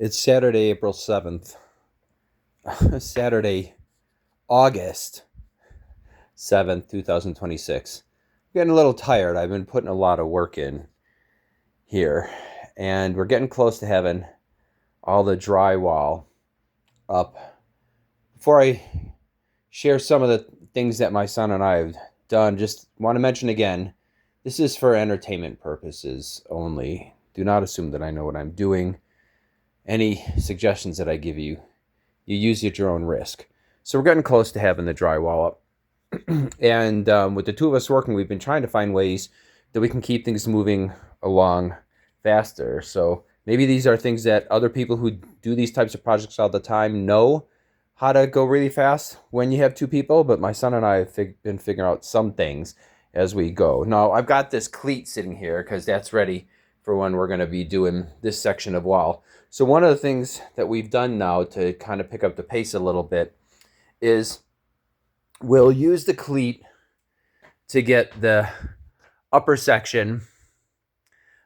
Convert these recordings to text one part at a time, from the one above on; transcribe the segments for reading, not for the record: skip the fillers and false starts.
It's Saturday, April 7th. Saturday, August 7th, 2026. I'm getting a little tired. I've been putting a lot of work in here, and we're getting close to having all the drywall up. Before I share some of the things that my son and I have done, just want to mention again, this is for entertainment purposes only. Do not assume that I know what I'm doing. Any suggestions that I give you, you use at your own risk. So we're getting close to having the drywall up. And with the two of us working, we've been trying to find ways that we can keep things moving along faster. So maybe these are things that other people who do these types of projects all the time know how to go really fast when you have two people. But my son and I have been figuring out some things as we go. Now, I've got this cleat sitting here because that's ready for when we're going to be doing this section of wall. So one of the things that we've done now to kind of pick up the pace a little bit is we'll use the cleat to get the upper section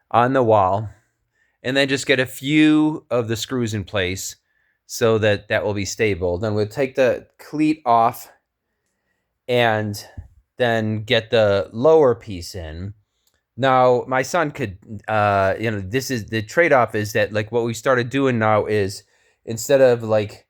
on the wall and then just get a few of the screws in place so that that will be stable. Then we'll take the cleat off and then get the lower piece in. Now, my son could, this is the trade-off is that like what we started doing now is instead of like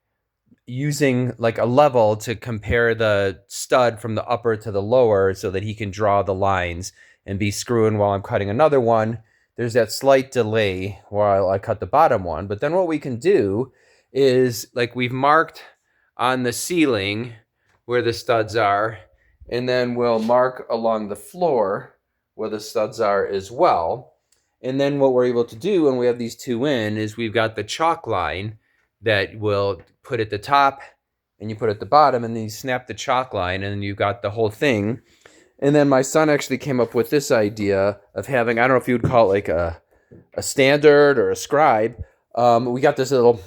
using like a level to compare the stud from the upper to the lower so that he can draw the lines and be screwing while I'm cutting another one, there's that slight delay while I cut the bottom one. But then what we can do is like we've marked on the ceiling where the studs are, and then we'll mark along the floor where the studs are as well. And then what we're able to do when we have these two in is we've got the chalk line that will put at the top and you put at the bottom, and then you snap the chalk line and then you've got the whole thing. And then my son actually came up with this idea of having, I don't know if you would call it like a standard or a scribe. We got this little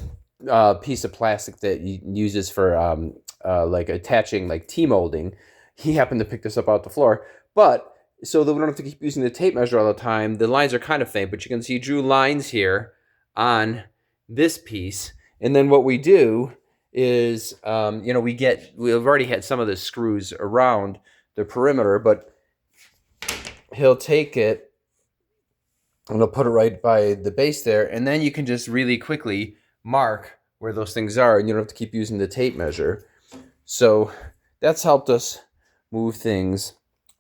piece of plastic that he uses for like attaching like T-molding. He happened to pick this up off the floor. But so that we don't have to keep using the tape measure all the time, the lines are kind of faint, but you can see he drew lines here on this piece. And then what we do is, we've already had some of the screws around the perimeter, but he'll take it and he'll put it right by the base there. And then you can just really quickly mark where those things are and you don't have to keep using the tape measure. So that's helped us move things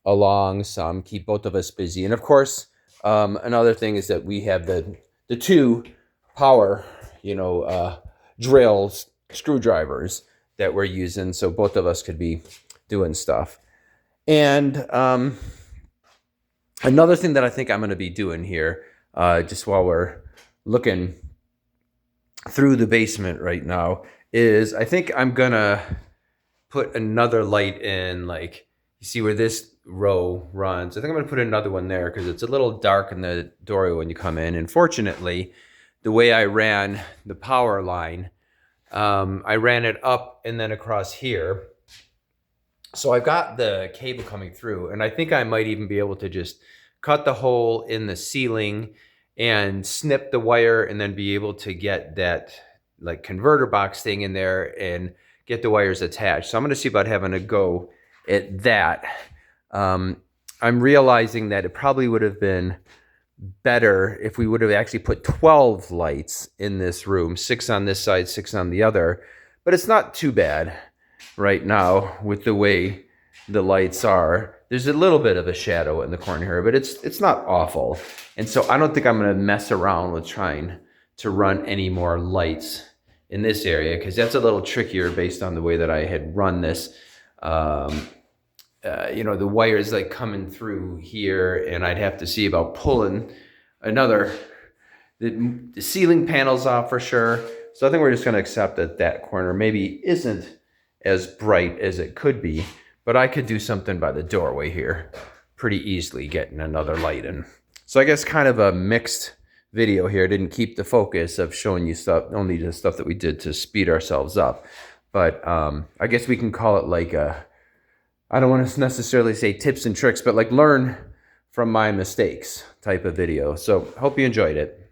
along some, keep both of us busy. And of course, another thing is that we have the two power, drills, screwdrivers that we're using, so both of us could be doing stuff. And another thing that I think I'm going to be doing here, just while we're looking through the basement right now, is I think I'm going to put another light in, like, you see where this row runs. I think I'm going to put another one there because it's a little dark in the doorway when you come in. And fortunately, the way I ran the power line, I ran it up and then across here. So I've got the cable coming through, and I think I might even be able to just cut the hole in the ceiling and snip the wire and then be able to get that like converter box thing in there and get the wires attached. So I'm going to see about having a go at that. I'm realizing that it probably would have been better if we would have actually put 12 lights in this room, 6 on this side, 6 on the other. But it's not too bad right now with the way the lights are. There's a little bit of a shadow in the corner here, but it's not awful. And so I don't think I'm going to mess around with trying to run any more lights in this area because that's a little trickier based on the way that I had run this. The wires like coming through here, and I'd have to see about pulling the ceiling panels off for sure. So I think we're just going to accept that that corner maybe isn't as bright as it could be, but I could do something by the doorway here pretty easily, getting another light in. So I guess kind of a mixed video here. Didn't keep the focus of showing you stuff, only the stuff that we did to speed ourselves up. But I guess we can call it like I don't want to necessarily say tips and tricks, but like learn from my mistakes type of video. So hope you enjoyed it.